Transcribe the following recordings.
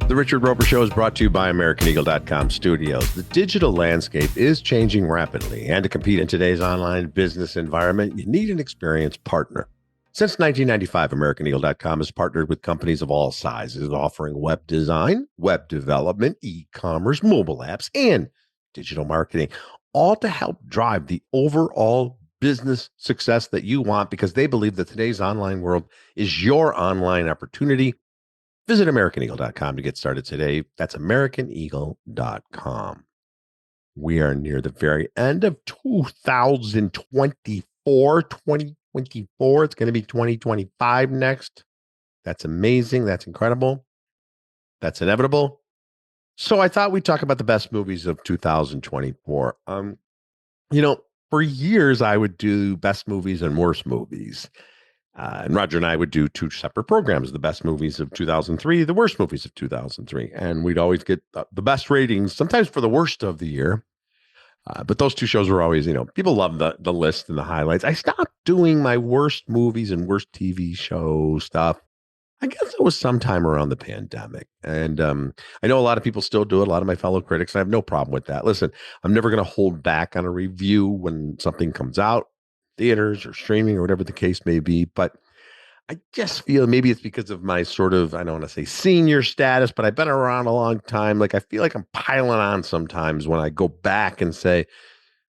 The Richard Roeper Show is brought to you by AmericanEagle.com Studios. The digital landscape is changing rapidly, and to compete in today's online business environment, you need an experienced partner. Since 1995, AmericanEagle.com has partnered with companies of all sizes, offering web design, web development, e-commerce, mobile apps, and digital marketing, all to help drive the overall business success that you want, because they believe that today's online world is your online opportunity. Visit AmericanEagle.com to get started today. That's AmericanEagle.com. We are near the very end of 2024. 2024. It's going to be 2025 next. That's amazing. That's incredible. That's inevitable. So I thought we'd talk about the best movies of 2024. For years I would do best movies and worst movies. And Roger and I would do two separate programs, the best movies of 2003, the worst movies of 2003. And we'd always get the best ratings, sometimes for the worst of the year. But those two shows were always, people love the list and the highlights. I stopped doing my worst movies and worst TV show stuff. I guess it was sometime around the pandemic. And I know a lot of people still do it, a lot of my fellow critics. And I have no problem with that. Listen, I'm never going to hold back on a review when something comes out, theaters or streaming or whatever the case may be. But I just feel maybe it's because of my sort of, I don't want to say senior status, but I've been around a long time. Like I feel like I'm piling on sometimes when I go back and say,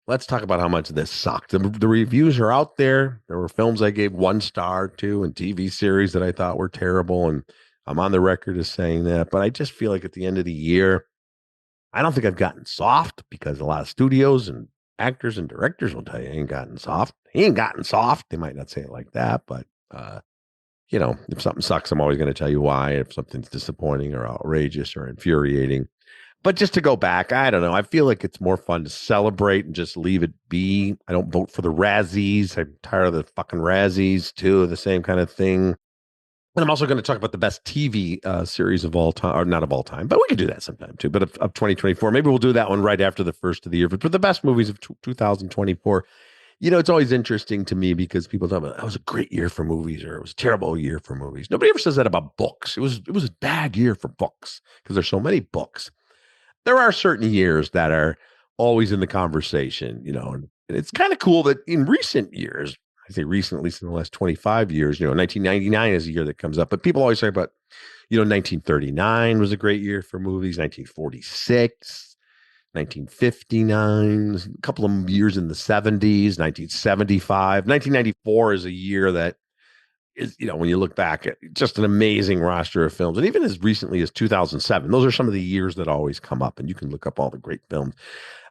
let's talk about how much this sucked. The reviews are out there. There were films I gave 1 star to and TV series that I thought were terrible. And I'm on the record as saying that. But I just feel like at the end of the year, I don't think I've gotten soft, because a lot of studios and actors and directors will tell you, ain't gotten soft. He ain't gotten soft. They might not say it like that, but if something sucks, I'm always going to tell you why. If something's disappointing or outrageous or infuriating. But just to go back, I don't know. I feel like it's more fun to celebrate and just leave it be. I don't vote for the Razzies. I'm tired of the fucking Razzies too, the same kind of thing. And I'm also going to talk about the best TV series of all time, or not of all time, but we could do that sometime too. But of 2024, maybe we'll do that one right after the first of the year. But for the best movies of 2024, it's always interesting to me because people talk about that was a great year for movies or it was a terrible year for movies. Nobody ever says that about books. It was a bad year for books because there's so many books. There are certain years that are always in the conversation, and it's kind of cool that in recent years, I say recent, at least in the last 25 years, 1999 is a year that comes up, but people always talk about, 1939 was a great year for movies, 1946, 1959, a couple of years in the 70s, 1975, 1994 is a year that is, when you look back at just an amazing roster of films. And even as recently as 2007, those are some of the years that always come up, and you can look up all the great films.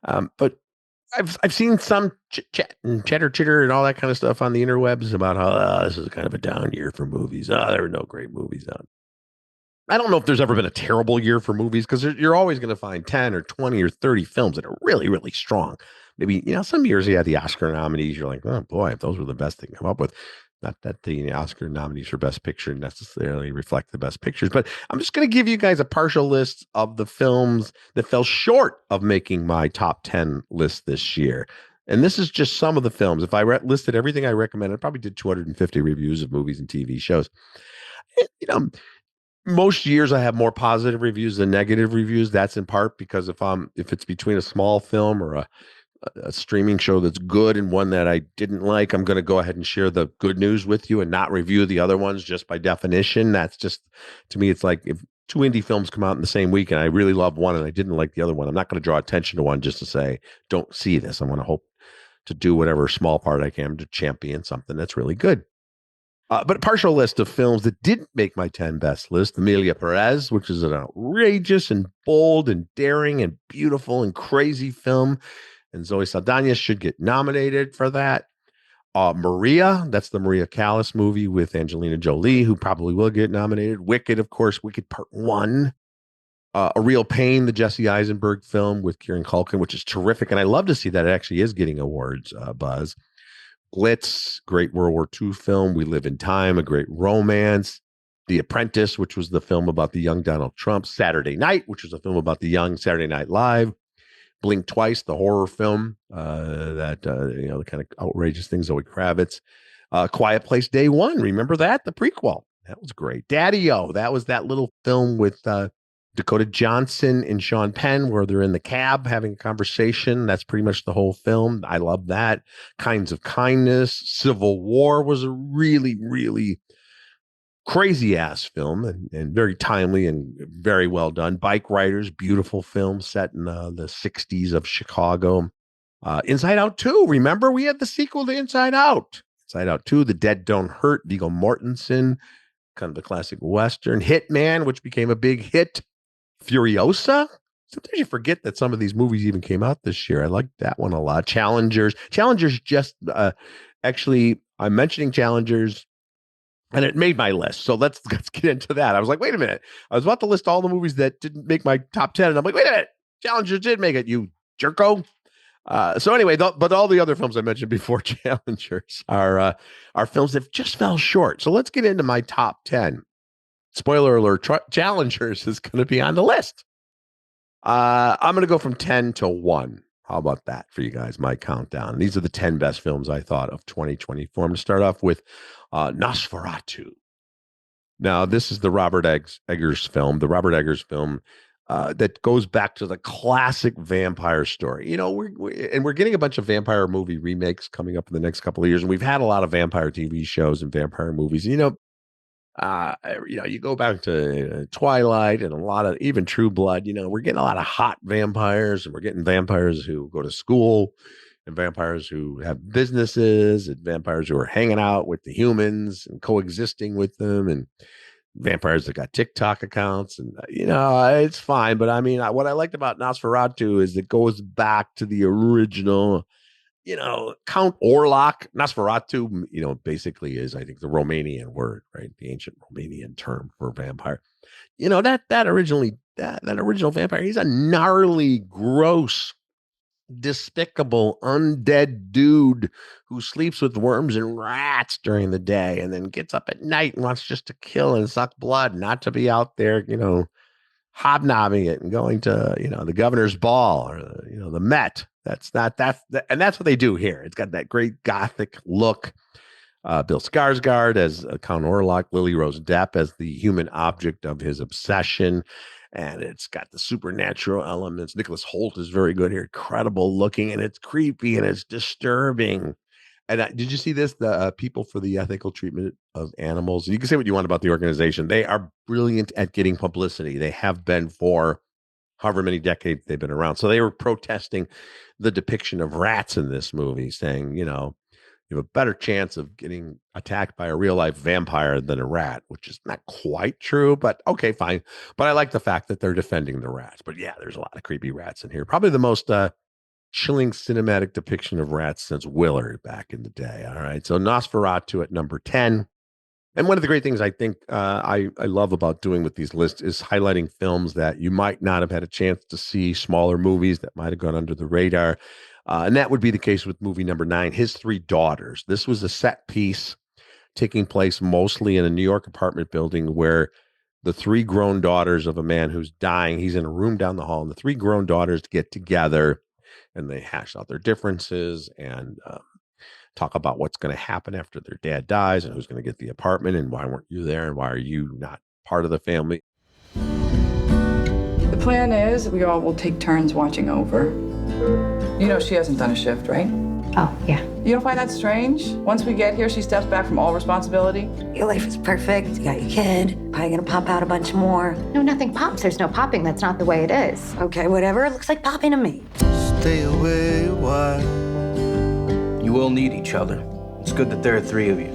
But I've seen some chit-chat and chitter and all that kind of stuff on the interwebs about how this is kind of a down year for movies. There were no great movies out. I don't know if there's ever been a terrible year for movies, because you're always going to find 10 or 20 or 30 films that are really, really strong. Maybe, some years you had the Oscar nominees. You're like, oh boy, if those were the best they can come up with. Not that the Oscar nominees for Best Picture necessarily reflect the best pictures, but I'm just going to give you guys a partial list of the films that fell short of making my top 10 list this year. And this is just some of the films. If I listed everything I recommend, I probably did 250 reviews of movies and TV shows. Most years I have more positive reviews than negative reviews. That's in part because if it's between a small film or a streaming show that's good and one that I didn't like, I'm going to go ahead and share the good news with you and not review the other ones just by definition. That's just, to me, it's like if 2 indie films come out in the same week and I really love one and I didn't like the other one, I'm not going to draw attention to one just to say, don't see this. I'm going to hope to do whatever small part I can to champion something that's really good. But a partial list of films that didn't make my 10 best list. Emilia Perez, which is an outrageous and bold and daring and beautiful and crazy film. And Zoe Saldana should get nominated for that. Maria, that's the Maria Callas movie with Angelina Jolie, who probably will get nominated. Wicked, of course, Wicked Part 1. A Real Pain, the Jesse Eisenberg film with Kieran Culkin, which is terrific. And I love to see that it actually is getting awards buzz. Blitz, great World War II film. We Live in Time, a great romance. The Apprentice, which was the film about the young Donald Trump. Saturday Night, which was a film about the young Saturday Night Live. Blink Twice, the horror film, the kind of outrageous things, Zoe Kravitz. Quiet Place Day One, remember that? The prequel. That was great. Daddy-O, that was that little film with Dakota Johnson and Sean Penn, where they're in the cab having a conversation. That's pretty much the whole film. I love that. Kinds of Kindness. Civil War was a really, really crazy ass film and very timely and very well done. Bike Riders, beautiful film set in the 60s of Chicago. Inside Out 2. Remember, we had the sequel to Inside Out. Inside Out 2, The Dead Don't Hurt, Viggo Mortensen, kind of the classic Western. Hitman, which became a big hit. Furiosa. Sometimes you forget that some of these movies even came out this year. I like that one a lot. Challengers. Challengers just actually, I'm mentioning Challengers and it made my list. So let's get into that. I was like, wait a minute. I was about to list all the movies that didn't make my top 10. And I'm like, wait a minute. Challengers did make it, you jerko. So anyway, but all the other films I mentioned before, Challengers, are films that just fell short. So let's get into my top 10. Spoiler alert, Challengers is going to be on the list. I'm going to go from 10 to 1. How about that for you guys? My countdown. These are the 10 best films I thought of 2024. I'm going to start off with Nosferatu. Now, this is the Robert Eggers film, that goes back to the classic vampire story. You know, we're getting a bunch of vampire movie remakes coming up in the next couple of years, and we've had a lot of vampire TV shows and vampire movies. You go back to Twilight and a lot of even True Blood. We're getting a lot of hot vampires, and we're getting vampires who go to school, and vampires who have businesses, and vampires who are hanging out with the humans and coexisting with them, and vampires that got TikTok accounts. And it's fine. But I mean, what I liked about Nosferatu is it goes back to the original. Count Orlok, Nosferatu, basically is, I think, the Romanian word, right? The ancient Romanian term for vampire. That original vampire, he's a gnarly, gross, despicable, undead dude who sleeps with worms and rats during the day and then gets up at night and wants just to kill and suck blood, not to be out there, hobnobbing it and going to the governor's ball or the Met. That's and that's what they do here. It's got that great gothic look. Bill Skarsgård as Count Orlok, Lily Rose Depp as the human object of his obsession, and it's got the supernatural elements. Nicholas Hoult is very good here, incredible looking, and it's creepy and it's disturbing. And did you see this? The people for the ethical treatment of animals. You can say what you want about the organization. They are brilliant at getting publicity. They have been for however many decades they've been around. So they were protesting the depiction of rats in this movie, saying, you have a better chance of getting attacked by a real life vampire than a rat, which is not quite true, but okay, fine. But I like the fact that they're defending the rats. But yeah, there's a lot of creepy rats in here. Probably the most chilling cinematic depiction of rats since Willard back in the day. All right. So Nosferatu at number 10. And one of the great things I think I love about doing with these lists is highlighting films that you might not have had a chance to see, smaller movies that might have gone under the radar. And that would be the case with movie number 9, His Three Daughters. This was a set piece taking place mostly in a New York apartment building where the 3 grown daughters of a man who's dying, he's in a room down the hall, and the 3 grown daughters get together and they hash out their differences and talk about what's going to happen after their dad dies and who's going to get the apartment and why weren't you there and why are you not part of the family. The plan is we all will take turns watching over. She hasn't done a shift, right? Oh, yeah. You don't find that strange? Once we get here, she steps back from all responsibility? Your life is perfect. You got your kid. Probably gonna pop out a bunch more. No, nothing pops. There's no popping. That's not the way it is. Okay, whatever. It looks like popping to me. Stay away, why? You will need each other. It's good that there are 3 of you.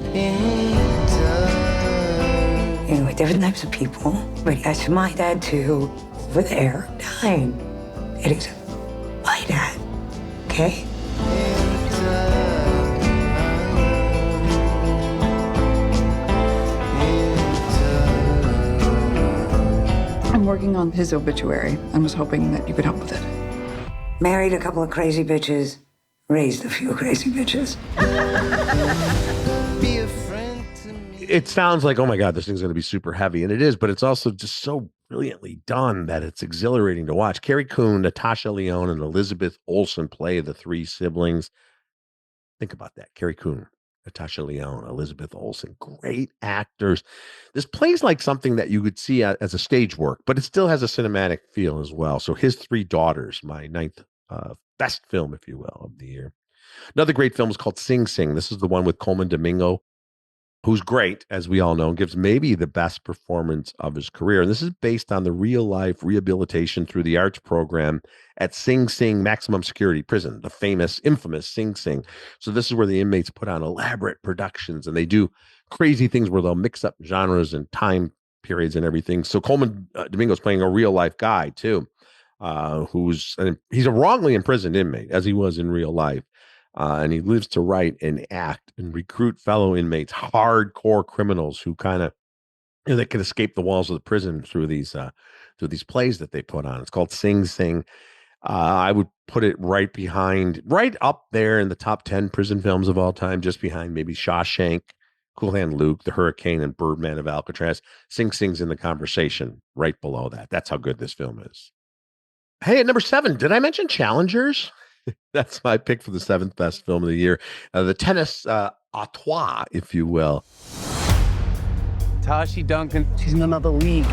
Anyway, different types of people. But yes, my dad too, over there, dying. It is my dad, okay? I'm working on his obituary and was hoping that you could help with it. Married a couple of crazy bitches, raised a few crazy bitches. Be a friend to me. It sounds like, oh my God, this thing's going to be super heavy. And it is, but it's also just so brilliantly done that it's exhilarating to watch. Carrie Coon, Natasha Lyonne, and Elizabeth Olsen play the 3 siblings. Think about that. Carrie Coon, Natasha Lyonne, Elizabeth Olsen, great actors. This plays like something that you would see as a stage work, but it still has a cinematic feel as well. So His Three Daughters, my ninth best film, if you will, of the year. Another great film is called Sing Sing. This is the one with Coleman Domingo, who's great, as we all know, and gives maybe the best performance of his career. And this is based on the real life rehabilitation through the arts program at Sing Sing Maximum Security Prison, the famous, infamous Sing Sing. So this is where the inmates put on elaborate productions and they do crazy things where they'll mix up genres and time periods and everything. So Coleman Domingo's playing a real life guy too, he's a wrongly imprisoned inmate, as he was in real life. And he lives to write and act and recruit fellow inmates, hardcore criminals who kind of they can escape the walls of the prison through these plays that they put on. It's called Sing Sing. I would put it right up there in the top 10 prison films of all time, just behind maybe Shawshank, Cool Hand Luke, The Hurricane, and Birdman of Alcatraz. Sing Sing's in the conversation right below that. That's how good this film is. Hey, at number 7, did I mention Challengers? That's my pick for the 7th best film of the year. The tennis auteur, if you will. Tashi Duncan, she's in another league.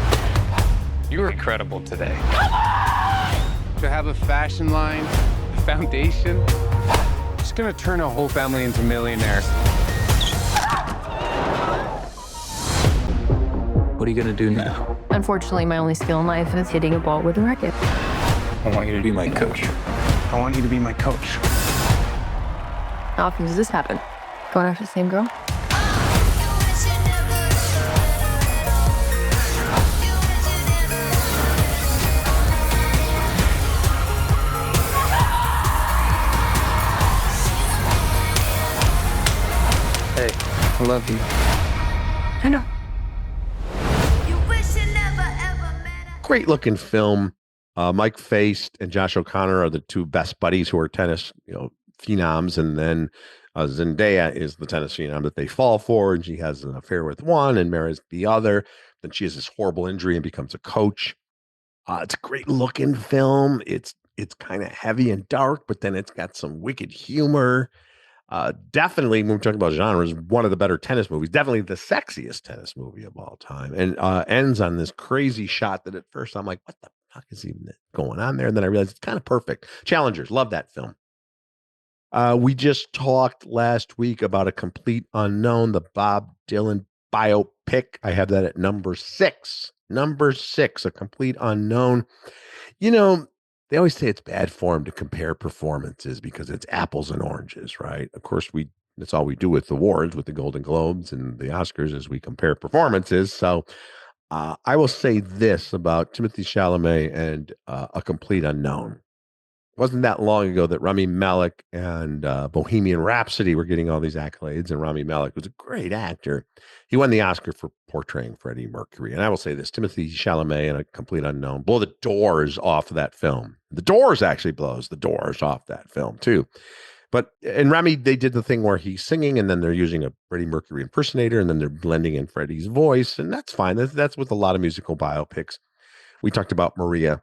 You were incredible today. To have a fashion line, a foundation, she's gonna turn a whole family into millionaires. What are you gonna do now? Unfortunately, my only skill in life is hitting a ball with a racket. I want you to be my coach. I want you to be my coach. How often does this happen? Going after the same girl? Hey, I love you. I know. Great looking film. Mike Faced and Josh O'Connor are the two best buddies who are tennis, phenoms. And then Zendaya is the tennis phenom that they fall for. And she has an affair with one and marries the other. Then she has this horrible injury and becomes a coach. It's a great looking film. It's kind of heavy and dark, but then it's got some wicked humor. Definitely, when we're talking about genres, one of the better tennis movies, definitely the sexiest tennis movie of all time. And ends on this crazy shot that at first I'm like, what the fuck is even going on there? And then I realized it's kind of perfect. Challengers, love that film. We just talked last week about A Complete Unknown, the Bob Dylan biopic. I have that at number 6. Number 6, A Complete Unknown. They always say it's bad form to compare performances because it's apples and oranges, right? Of course, that's all we do with awards, with the Golden Globes and the Oscars, is we compare performances. So I will say this about Timothée Chalamet and A Complete Unknown. It wasn't that long ago that Rami Malek and Bohemian Rhapsody were getting all these accolades, and Rami Malek was a great actor. He won the Oscar for portraying Freddie Mercury. And I will say this, Timothée Chalamet and A Complete Unknown blow the doors off of that film. The Doors actually blows the doors off that film too. But in Rami, they did the thing where he's singing and then they're using a Freddie Mercury impersonator and then they're blending in Freddie's voice. And that's fine. That's with a lot of musical biopics. We talked about Maria,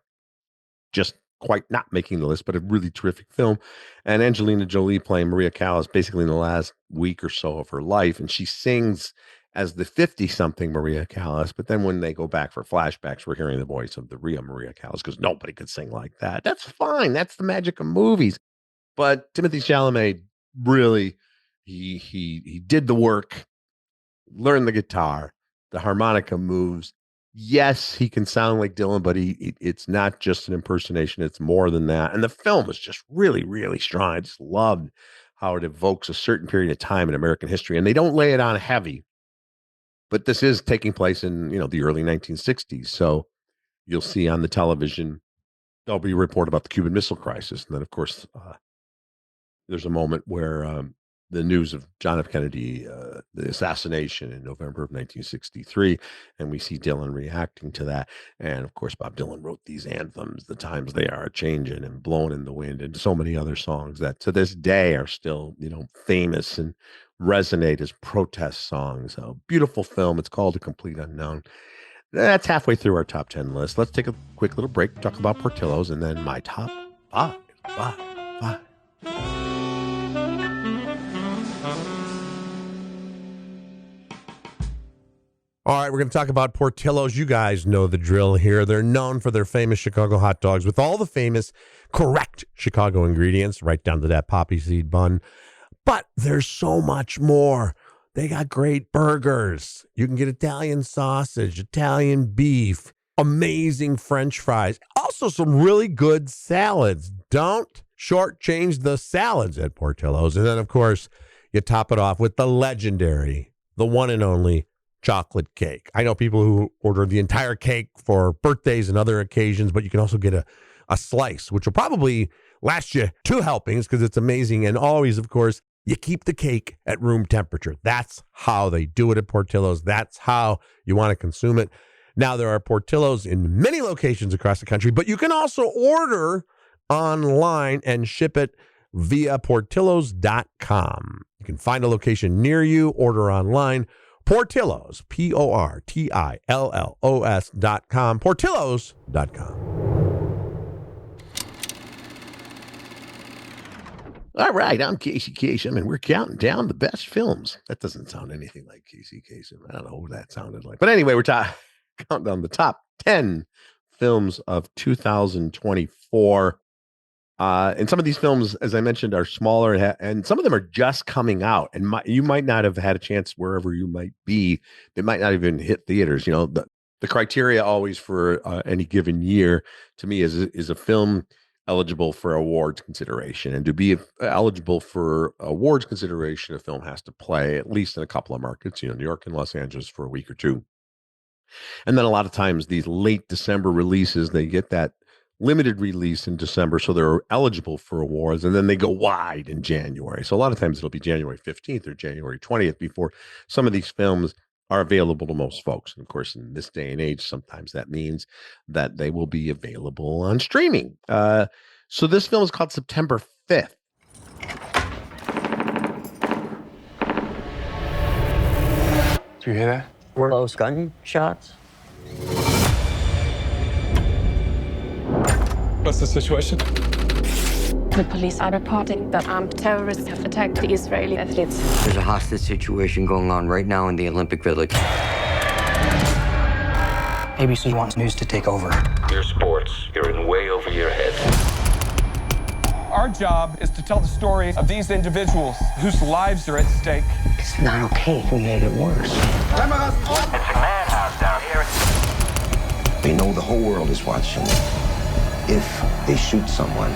just quite not making the list, but a really terrific film. And Angelina Jolie playing Maria Callas basically in the last week or so of her life. And she sings as the 50-something Maria Callas. But then when they go back for flashbacks, we're hearing the voice of the real Maria Callas because nobody could sing like that. That's fine. That's the magic of movies. But Timothée Chalamet really, he did the work, learned the guitar, the harmonica moves. Yes, he can sound like Dylan, but it's not just an impersonation. It's more than that. And the film is just really, really strong. I just loved how it evokes a certain period of time in American history. And they don't lay it on heavy. But this is taking place in, the early 1960s. So you'll see on the television, there'll be a report about the Cuban Missile Crisis. And then, of course, there's a moment where the news of John F. Kennedy, the assassination in November of 1963, and we see Dylan reacting to that. And of course, Bob Dylan wrote these anthems, The Times They Are Changing and Blowing in the Wind, and so many other songs that to this day are still, famous and resonate as protest songs. A beautiful film. It's called A Complete Unknown. That's halfway through our top 10 list. Let's take a quick little break, talk about Portillo's, and then my top five. All right, we're going to talk about Portillo's. You guys know the drill here. They're known for their famous Chicago hot dogs with all the famous correct Chicago ingredients, right down to that poppy seed bun. But there's so much more. They got great burgers. You can get Italian sausage, Italian beef, amazing French fries, also some really good salads. Don't shortchange the salads at Portillo's. And then, of course, you top it off with the legendary, the one and only chocolate cake. I know people who order the entire cake for birthdays and other occasions, but you can also get a slice, which will probably last you 2 helpings because it's amazing. And always, of course, you keep the cake at room temperature. That's how they do it at Portillo's. That's how you want to consume it. Now, there are Portillo's in many locations across the country, but you can also order online and ship it via portillos.com. You can find a location near you, order online. Portillo's, Portillos.com, Portillos.com. All right, I'm Casey Kasem, and we're counting down the best films. That doesn't sound anything like Casey Kasem. I don't know who that sounded like. But anyway, we're counting down the top 10 films of 2024. And some of these films, as I mentioned, are smaller, and some of them are just coming out. And you might not have had a chance wherever you might be. They might not even hit theaters. You know, the criteria always for any given year to me is a film eligible for awards consideration. And to be eligible for awards consideration, a film has to play at least in a couple of markets, you know, New York and Los Angeles for a week or two. And then a lot of times these late December releases, they get that limited release in December, so they're eligible for awards, and then they go wide in January. So a lot of times it'll be January 15th or January 20th before some of these films are available to most folks. And of course, in this day and age, sometimes that means that they will be available on streaming. So this film is called September 5th. Do you hear that? Were those gunshots? What's the situation? The police are reporting that armed terrorists have attacked the Israeli athletes. There's a hostage situation going on right now in the Olympic Village. ABC wants news to take over. Your sports, you're in way over your head. Our job is to tell the story of these individuals whose lives are at stake. It's not okay. We made it worse. It's a madhouse down here. They know the whole world is watching. If they shoot someone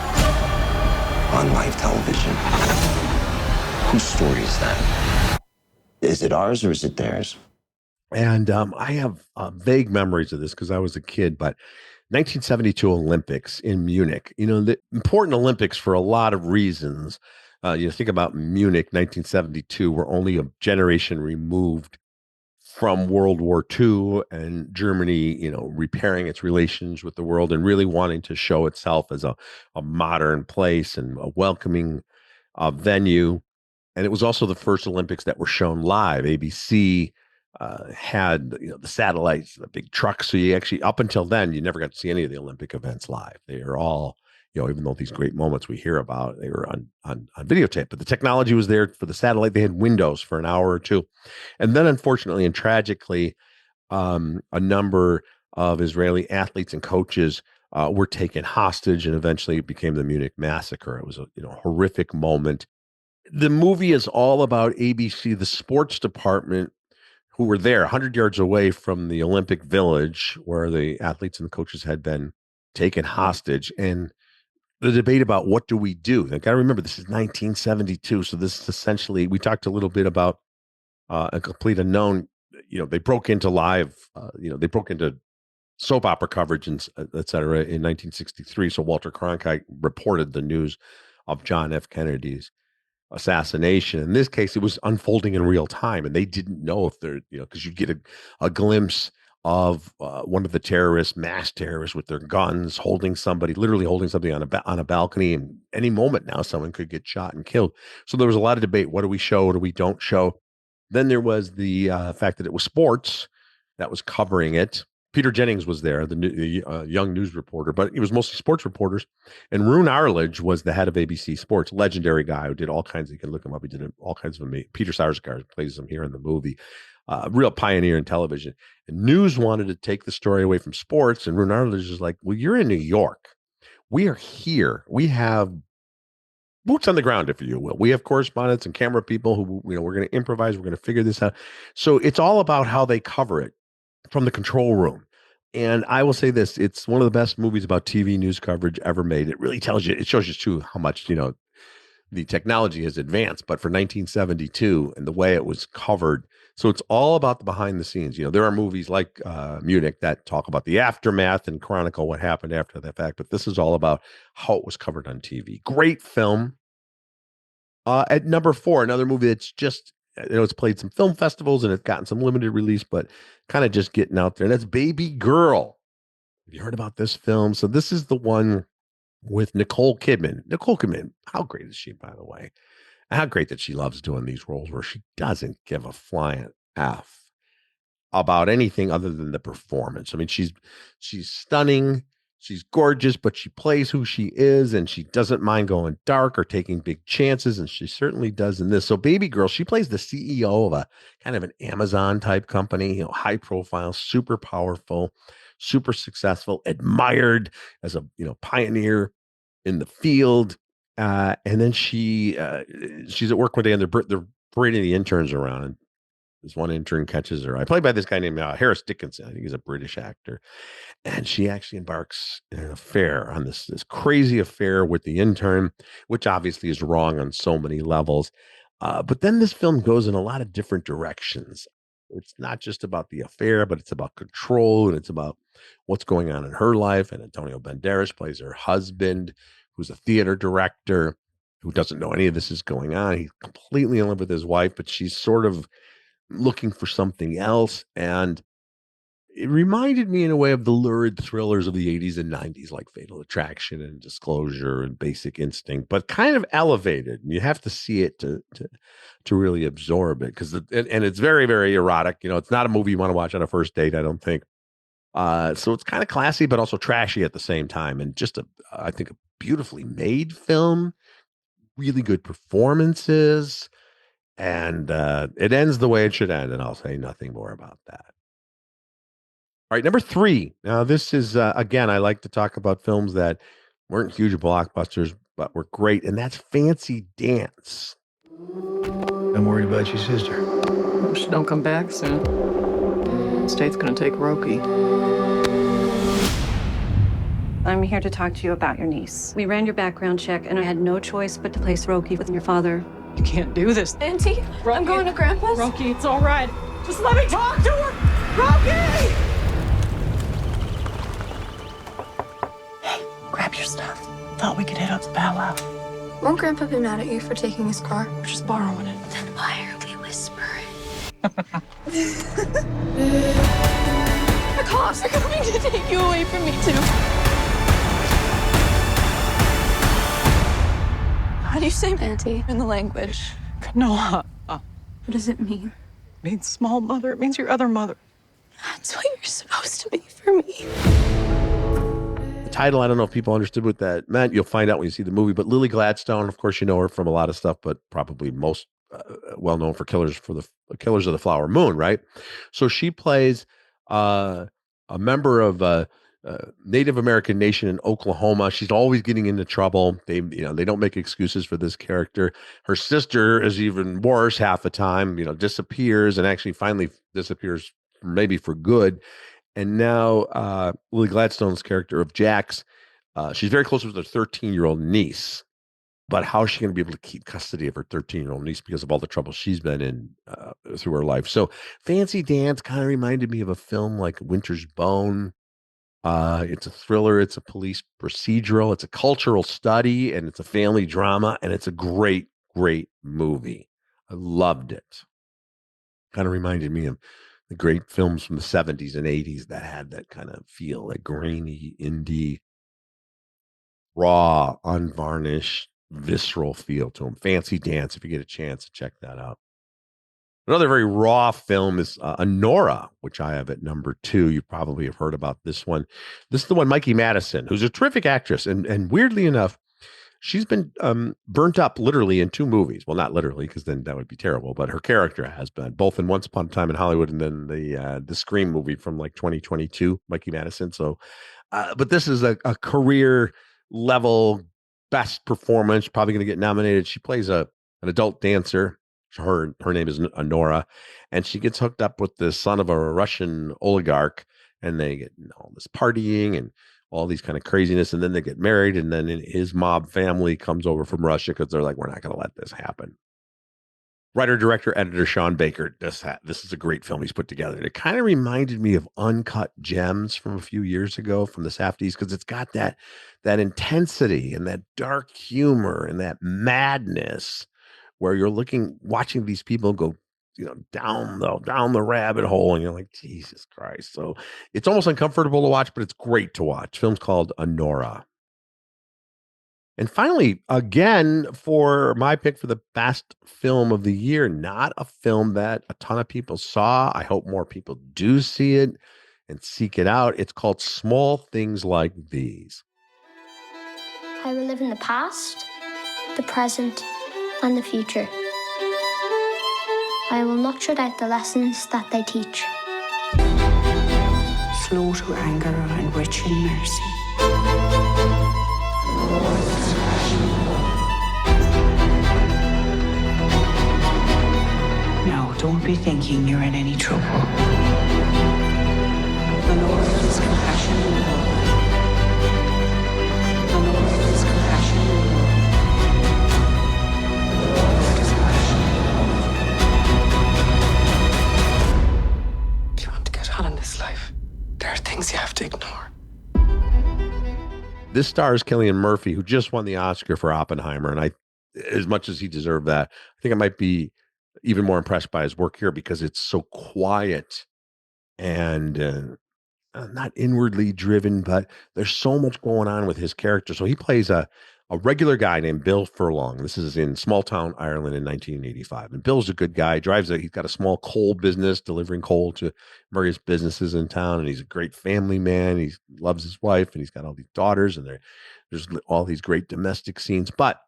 on live television, whose story is that? Is it ours or is it theirs? And I have vague memories of this because I was a kid, but 1972 Olympics in Munich, you know, the important Olympics for a lot of reasons. You think about Munich, 1972, we're only a generation removed from World War II and Germany, you know, repairing its relations with the world and really wanting to show itself as a modern place and a welcoming venue. And it was also the first Olympics that were shown live. ABC had, you know, the satellites, the big trucks. So you actually, up until then, you never got to see any of the Olympic events live. They are all, you know, even though these great moments we hear about, they were on videotape, but the technology was there for the satellite. They had windows for an hour or two. And then unfortunately and tragically, a number of Israeli athletes and coaches were taken hostage, and eventually it became the Munich massacre. It was a, you know, horrific moment. The movie is all about ABC, the sports department, who were there 100 yards away from the Olympic Village where the athletes and the coaches had been taken hostage. And the debate about what do we do? I got to remember, this is 1972. So this is essentially, we talked a little bit about A Complete Unknown. You know, they broke into live, they broke into soap opera coverage and et cetera in 1963. So Walter Cronkite reported the news of John F. Kennedy's assassination. In this case, it was unfolding in real time, and they didn't know if they're, you know, because you get a glimpse of one of the terrorists, mass terrorists, with their guns, literally holding somebody on a balcony, and any moment now someone could get shot and killed. So there was a lot of debate. What do we show? What do we don't show? Then there was the fact that it was sports that was covering it. Peter Jennings was there, the young news reporter, but it was mostly sports reporters. And Roone Arledge was the head of ABC Sports, legendary guy who did all kinds. You can look him up. He did all kinds of amazing. Peter Sarsgaard plays him here in the movie. real pioneer in television. And news wanted to take the story away from sports, and Renard is just like, well, you're in New York. We are here. We have boots on the ground, if you will. We have correspondents and camera people who, we're going to improvise. We're going to figure this out. So it's all about how they cover it from the control room. And I will say this, it's one of the best movies about TV news coverage ever made. It really tells you, it shows you too how much, the technology has advanced, but for 1972 and the way it was covered. So it's all about the behind the scenes. There are movies like Munich that talk about the aftermath and chronicle what happened after the fact, but this is all about how it was covered on TV. Great film. At number 4, another movie that's just, it's played some film festivals and it's gotten some limited release, but kind of just getting out there. And that's Baby Girl. Have you heard about this film? So this is the one with Nicole Kidman. Nicole Kidman, how great is she, by the way? How great that she loves doing these roles where she doesn't give a flying F about anything other than the performance. I mean, she's stunning. She's gorgeous, but she plays who she is, and she doesn't mind going dark or taking big chances, and she certainly does in this. So Baby Girl, she plays the CEO of a kind of an Amazon type company, high profile, super powerful, super successful, admired as a pioneer in the field. And then she's at work one day, and they're parading the interns around, and this one intern catches her eye, played by this guy named Harris Dickinson. I think he's a British actor. And she actually embarks in an affair, on this crazy affair with the intern, which obviously is wrong on so many levels. But then this film goes in a lot of different directions. It's not just about the affair, but it's about control, and it's about what's going on in her life. And Antonio Banderas plays her husband, who's a theater director, who doesn't know any of this is going on. He's completely in love with his wife, but she's sort of looking for something else. And it reminded me in a way of the lurid thrillers of the 80s and 90s, like Fatal Attraction and Disclosure and Basic Instinct, but kind of elevated. And you have to see it to really absorb it, because and it's very, very erotic. It's not a movie you want to watch on a first date, I don't think. So it's kind of classy, but also trashy at the same time. And just I think a beautifully made film, really good performances. And it ends the way it should end, and I'll say nothing more about that. All right, number 3. Now, this is, again, I like to talk about films that weren't huge blockbusters, but were great, and that's Fancy Dance. I'm worried about your sister. Hope she don't come back soon. The state's gonna take Roki. I'm here to talk to you about your niece. We ran your background check, and I had no choice but to place Roki with your father. You can't do this. Auntie, Roki, I'm going to Grandpa's. Roki, it's all right. Just let me talk to her. Roki! Hey, grab your stuff. Thought we could hit up the powwow. Won't Grandpa be mad at you for taking his car? We're just borrowing it. Then why are we whispering? The cops are coming to take you away from me, too. How do you say Auntie. in the language? Noah. What does it mean? It means small mother. It means your other mother. That's what you're supposed to be for me. The title, I don't know if people understood what that meant. You'll find out when you see the movie. But Lily Gladstone, of course, you know her from a lot of stuff, but probably most well known for Killers of the Flower Moon, right? So she plays a member of Native American nation in Oklahoma. She's always getting into trouble. They don't make excuses for this character. Her sister is even worse half the time, disappears, and actually finally disappears maybe for good. And now Lily Gladstone's character of Jax, she's very close with her 13-year-old niece. But how is she going to be able to keep custody of her 13-year-old niece because of all the trouble she's been in through her life? So Fancy Dance kind of reminded me of a film like Winter's Bone. It's a thriller. It's a police procedural. It's a cultural study, and it's a family drama, and it's a great, great movie. I loved it. Kind of reminded me of the great films from the 70s and 80s that had that kind of feel, like grainy, indie, raw, unvarnished, visceral feel to them. Fancy Dance, if you get a chance to check that out. Another very raw film is Honora, which I have at number 2. You probably have heard about this one. This is the one, Mikey Madison, who's a terrific actress. And weirdly enough, She's been burnt up literally in 2 movies. Well, not literally, because then that would be terrible. But her character has been both in Once Upon a Time in Hollywood and then the Scream movie from like 2022, Mikey Madison. So, but this is a career level best performance. Probably going to get nominated. She plays an adult dancer. Her name is Nora, and she gets hooked up with the son of a Russian oligarch, and they get all this partying and all these kind of craziness, and then they get married, and then his mob family comes over from Russia because they're like, we're not going to let this happen. Writer, director, editor Sean Baker. This is a great film he's put together. It kind of reminded me of Uncut Gems from a few years ago from the Safdies, because it's got that intensity and that dark humor and that madness where you're watching these people go, down the rabbit hole, and you're like, Jesus Christ. So it's almost uncomfortable to watch, but it's great to watch. Film's called Nora. And finally, again, for my pick for the best film of the year, not a film that a ton of people saw. I hope more people do see it and seek it out. It's called Small Things Like These. I will live in the past, the present, and the future. I will not shut out the lessons that they teach. Slow to anger and rich in mercy. No, don't be thinking you're in any trouble. The Lord is compassion and love. The Lord is compassion and love. The Lord is compassion and love. If you want to get on in this life, there are things you have to ignore. This stars Cillian Murphy, who just won the Oscar for Oppenheimer. And as much as he deserved that, I think I might be even more impressed by his work here because it's so quiet and not inwardly driven, but there's so much going on with his character. So he plays a regular guy named Bill Furlong. This is in small town Ireland in 1985. And Bill's a good guy. He's got a small coal business, delivering coal to various businesses in town. And he's a great family man. He loves his wife, and he's got all these daughters, and there's all these great domestic scenes. But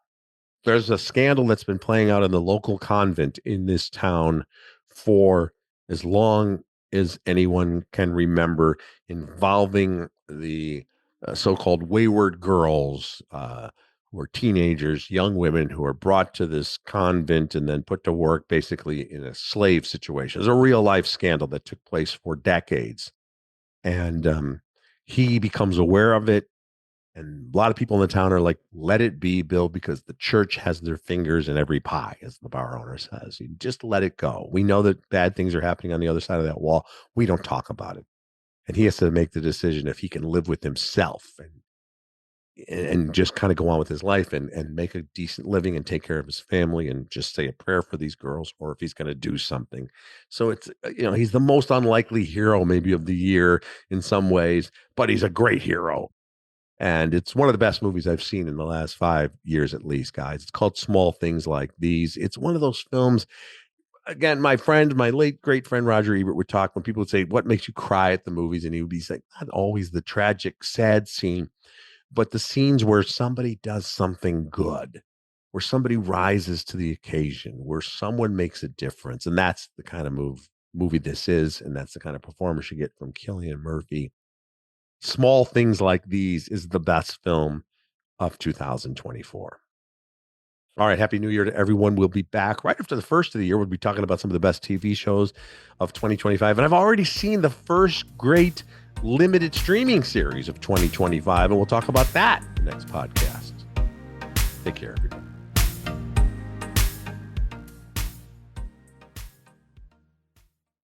there's a scandal that's been playing out in the local convent in this town for as long as anyone can remember, involving the so-called wayward girls who are teenagers, young women who are brought to this convent and then put to work basically in a slave situation. It's a real life scandal that took place for decades. And he becomes aware of it. And a lot of people in the town are like, let it be, Bill, because the church has their fingers in every pie, as the bar owner says. You just let it go. We know that bad things are happening on the other side of that wall. We don't talk about it. And he has to make the decision if he can live with himself and just kind of go on with his life and make a decent living and take care of his family and just say a prayer for these girls, or if he's going to do something. So it's, he's the most unlikely hero maybe of the year in some ways, but he's a great hero. And it's one of the best movies I've seen in the last 5 years, at least, guys. It's called Small Things Like These. It's one of those films. Again, my late great friend Roger Ebert would talk when people would say, what makes you cry at the movies? And he would be like, not always the tragic, sad scene, but the scenes where somebody does something good, where somebody rises to the occasion, where someone makes a difference. And that's the kind of movie this is. And that's the kind of performance you get from Cillian Murphy. Small Things Like These is the best film of 2024. All right. Happy New Year to everyone. We'll be back right after the first of the year. We'll be talking about some of the best TV shows of 2025. And I've already seen the first great limited streaming series of 2025. And we'll talk about that next podcast. Take care, everybody.